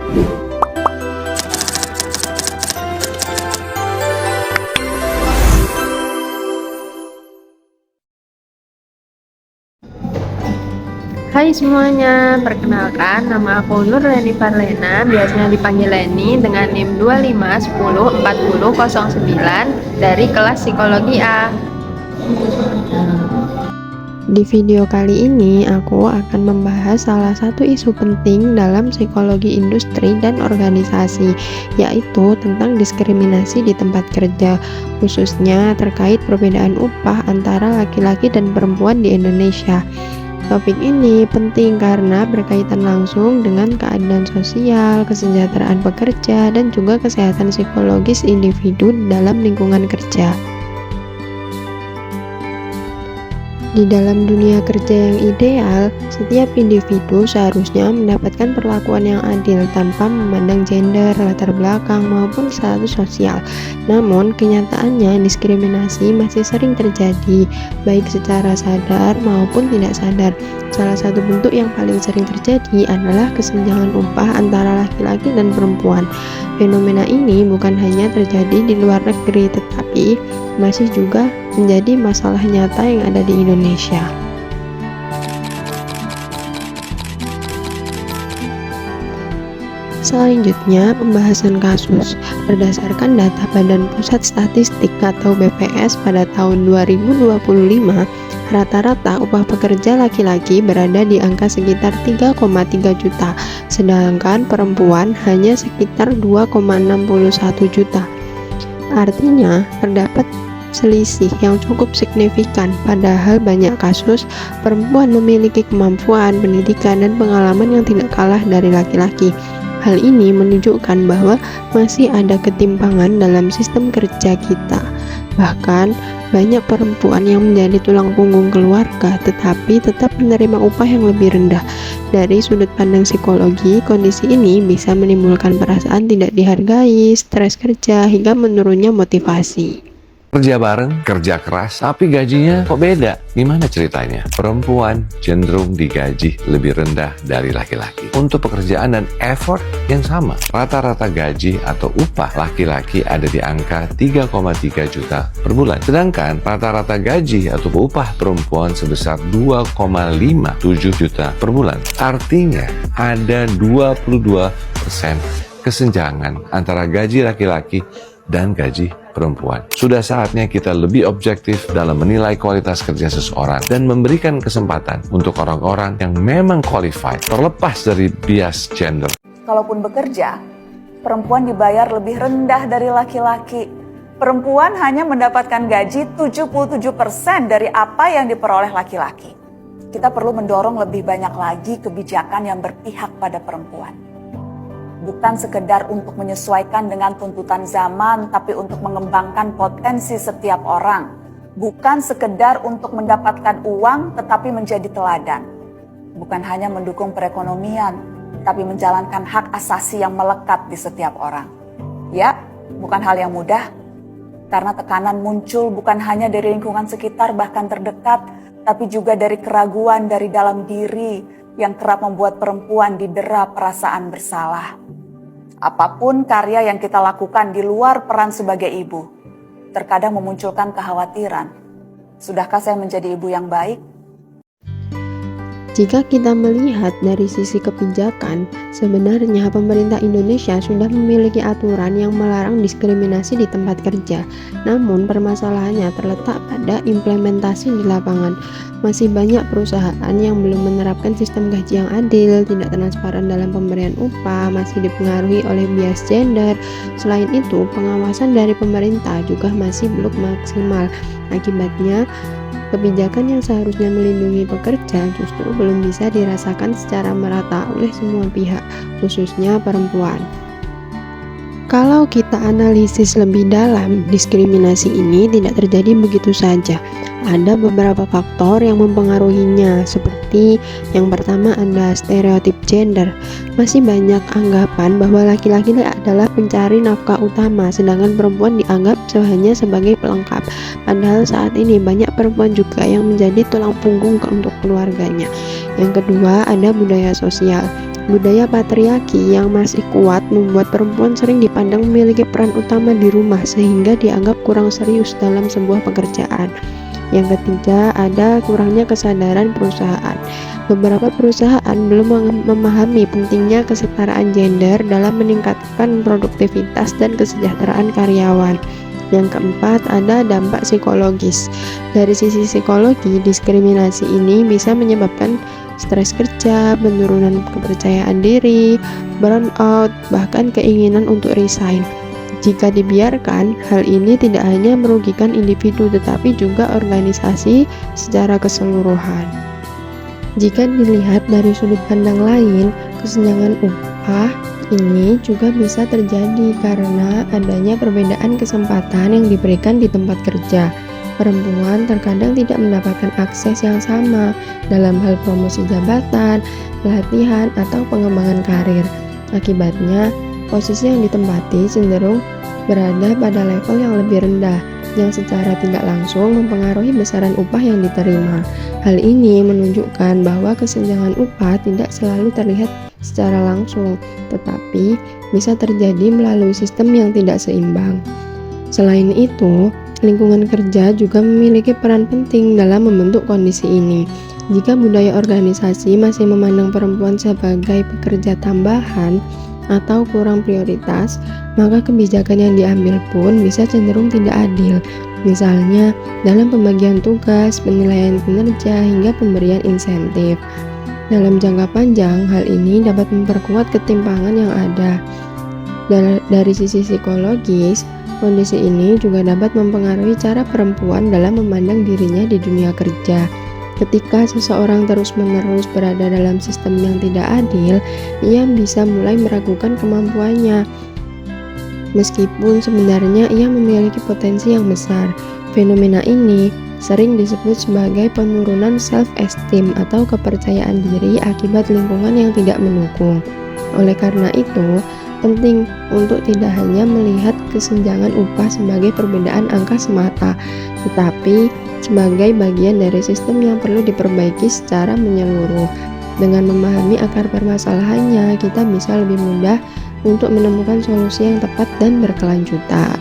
Hai semuanya, perkenalkan nama aku Nur Leni Parlena, biasanya dipanggil Leni dengan NIM 25104009 dari kelas Psikologi A. Di video kali ini aku akan membahas salah satu isu penting dalam psikologi industri dan organisasi, yaitu tentang diskriminasi di tempat kerja, khususnya terkait perbedaan upah antara laki-laki dan perempuan di Indonesia. Topik ini penting karena berkaitan langsung dengan keadaan sosial, kesejahteraan pekerja, dan juga kesehatan psikologis individu dalam lingkungan kerja. Di dalam dunia kerja yang ideal, setiap individu seharusnya mendapatkan perlakuan yang adil tanpa memandang gender, latar belakang, maupun status sosial. Namun, kenyataannya diskriminasi masih sering terjadi, baik secara sadar maupun tidak sadar. Salah satu bentuk yang paling sering terjadi adalah kesenjangan upah antara laki-laki dan perempuan. Fenomena ini bukan hanya terjadi di luar negeri, tetapi masih juga menjadi masalah nyata yang ada di Indonesia. Selanjutnya, pembahasan kasus. Berdasarkan data Badan Pusat Statistik atau BPS pada tahun 2025, rata-rata upah pekerja laki-laki berada di angka sekitar 3,3 juta, sedangkan perempuan hanya sekitar 2,61 juta. Artinya, terdapat selisih yang cukup signifikan, padahal banyak kasus perempuan memiliki kemampuan, pendidikan, dan pengalaman yang tidak kalah dari laki-laki. Hal ini menunjukkan bahwa masih ada ketimpangan dalam sistem kerja kita. Bahkan, banyak perempuan yang menjadi tulang punggung keluarga tetapi tetap menerima upah yang lebih rendah. Dari sudut pandang psikologi, kondisi ini bisa menimbulkan perasaan tidak dihargai, stres kerja, hingga menurunnya motivasi. Kerja bareng, kerja keras, tapi gajinya kok beda? Gimana ceritanya? Perempuan cenderung digaji lebih rendah dari laki-laki untuk pekerjaan dan effort yang sama. Rata-rata gaji atau upah laki-laki ada di angka 3,3 juta per bulan. Sedangkan rata-rata gaji atau upah perempuan sebesar 2,57 juta per bulan. Artinya ada 22% kesenjangan antara gaji laki-laki dan gaji perempuan. Sudah saatnya kita lebih objektif dalam menilai kualitas kerja seseorang dan memberikan kesempatan untuk orang-orang yang memang qualified, terlepas dari bias gender. Kalaupun bekerja, perempuan dibayar lebih rendah dari laki-laki. Perempuan hanya mendapatkan gaji 77% dari apa yang diperoleh laki-laki. Kita perlu mendorong lebih banyak lagi kebijakan yang berpihak pada perempuan. Bukan sekedar untuk menyesuaikan dengan tuntutan zaman, tapi untuk mengembangkan potensi setiap orang. Bukan sekedar untuk mendapatkan uang, tetapi menjadi teladan. Bukan hanya mendukung perekonomian, tapi menjalankan hak asasi yang melekat di setiap orang. Ya, bukan hal yang mudah, karena tekanan muncul bukan hanya dari lingkungan sekitar bahkan terdekat, tapi juga dari keraguan dari dalam diri yang kerap membuat perempuan didera perasaan bersalah. Apapun karya yang kita lakukan di luar peran sebagai ibu, terkadang memunculkan kekhawatiran. Sudahkah saya menjadi ibu yang baik? Jika kita melihat dari sisi kebijakan, sebenarnya pemerintah Indonesia sudah memiliki aturan yang melarang diskriminasi di tempat kerja. Namun permasalahannya terletak pada implementasi di lapangan. Masih banyak perusahaan yang belum menerapkan sistem gaji yang adil, tidak transparan dalam pemberian upah, masih dipengaruhi oleh bias gender. Selain itu, pengawasan dari pemerintah juga masih belum maksimal. Akibatnya, kebijakan yang seharusnya melindungi pekerja justru belum bisa dirasakan secara merata oleh semua pihak, khususnya perempuan. Kalau kita analisis lebih dalam, diskriminasi ini tidak terjadi begitu saja. Ada beberapa faktor yang mempengaruhinya, seperti yang pertama ada stereotip gender. Masih banyak anggapan bahwa laki-laki adalah pencari nafkah utama, sedangkan perempuan dianggap hanya sebagai pelengkap. Padahal saat ini banyak perempuan juga yang menjadi tulang punggung untuk keluarganya. Yang kedua ada budaya sosial. Budaya patriarki yang masih kuat membuat perempuan sering dipandang memiliki peran utama di rumah sehingga dianggap kurang serius dalam sebuah pekerjaan. Yang ketiga, ada kurangnya kesadaran perusahaan. Beberapa perusahaan belum memahami pentingnya kesetaraan gender dalam meningkatkan produktivitas dan kesejahteraan karyawan. Yang keempat, ada dampak psikologis. Dari sisi psikologi, diskriminasi ini bisa menyebabkan stres kerja, penurunan kepercayaan diri, burnout, bahkan keinginan untuk resign. Jika dibiarkan, hal ini tidak hanya merugikan individu tetapi juga organisasi secara keseluruhan. Jika dilihat dari sudut pandang lain, kesenjangan upah ini juga bisa terjadi karena adanya perbedaan kesempatan yang diberikan di tempat kerja. Perempuan terkadang tidak mendapatkan akses yang sama dalam hal promosi jabatan, pelatihan, atau pengembangan karir. Akibatnya, posisi yang ditempati cenderung berada pada level yang lebih rendah, yang secara tidak langsung mempengaruhi besaran upah yang diterima. Hal ini menunjukkan bahwa kesenjangan upah tidak selalu terlihat secara langsung, tetapi bisa terjadi melalui sistem yang tidak seimbang. Selain itu, lingkungan kerja juga memiliki peran penting dalam membentuk kondisi ini. Jika budaya organisasi masih memandang perempuan sebagai pekerja tambahan atau kurang prioritas, maka kebijakan yang diambil pun bisa cenderung tidak adil. Misalnya, dalam pembagian tugas, penilaian kinerja, hingga pemberian insentif. Dalam jangka panjang, hal ini dapat memperkuat ketimpangan yang ada. Dari sisi psikologis, kondisi ini juga dapat mempengaruhi cara perempuan dalam memandang dirinya di dunia kerja. Ketika seseorang terus-menerus berada dalam sistem yang tidak adil, ia bisa mulai meragukan kemampuannya. Meskipun sebenarnya ia memiliki potensi yang besar, fenomena ini sering disebut sebagai penurunan self-esteem atau kepercayaan diri akibat lingkungan yang tidak mendukung. Oleh karena itu, penting untuk tidak hanya melihat kesenjangan upah sebagai perbedaan angka semata, tetapi sebagai bagian dari sistem yang perlu diperbaiki secara menyeluruh. Dengan memahami akar permasalahannya, kita bisa lebih mudah untuk menemukan solusi yang tepat dan berkelanjutan.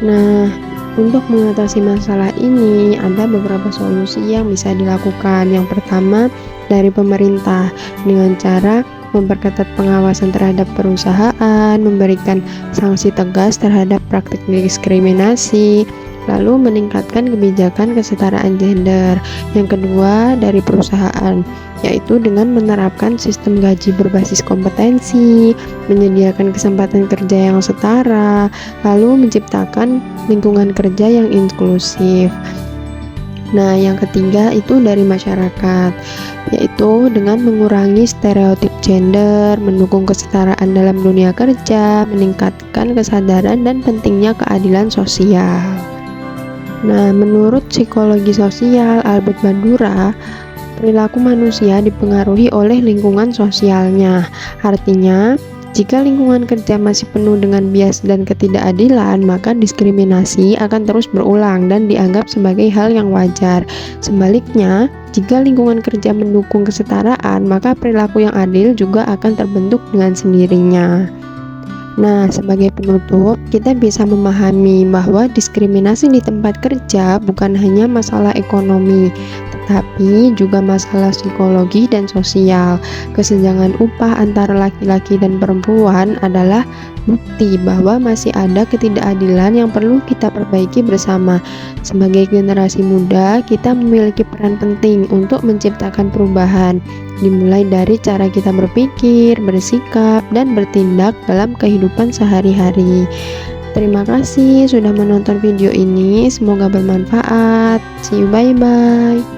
Nah, untuk mengatasi masalah ini, ada beberapa solusi yang bisa dilakukan. Yang pertama, dari pemerintah dengan cara memperketat pengawasan terhadap perusahaan, memberikan sanksi tegas terhadap praktik diskriminasi, lalu meningkatkan kebijakan kesetaraan gender. Yang kedua, dari perusahaan, yaitu dengan menerapkan sistem gaji berbasis kompetensi, menyediakan kesempatan kerja yang setara, lalu menciptakan lingkungan kerja yang inklusif. Nah, yang ketiga itu dari masyarakat, yaitu dengan mengurangi stereotip gender, mendukung kesetaraan dalam dunia kerja, meningkatkan kesadaran dan pentingnya keadilan sosial. Nah, menurut psikologi sosial Albert Bandura, perilaku manusia dipengaruhi oleh lingkungan sosialnya. Artinya, jika lingkungan kerja masih penuh dengan bias dan ketidakadilan, maka diskriminasi akan terus berulang dan dianggap sebagai hal yang wajar. Sebaliknya, jika lingkungan kerja mendukung kesetaraan, maka perilaku yang adil juga akan terbentuk dengan sendirinya. Nah, sebagai penutup, kita bisa memahami bahwa diskriminasi di tempat kerja bukan hanya masalah ekonomi, tetapi juga masalah psikologi dan sosial. Kesenjangan upah antara laki-laki dan perempuan adalah bukti bahwa masih ada ketidakadilan yang perlu kita perbaiki bersama. Sebagai generasi muda, kita memiliki peran penting untuk menciptakan perubahan, dimulai dari cara kita berpikir, bersikap, dan bertindak dalam kehidupan sehari-hari. Terima kasih sudah menonton video ini, semoga bermanfaat. See you, bye-bye.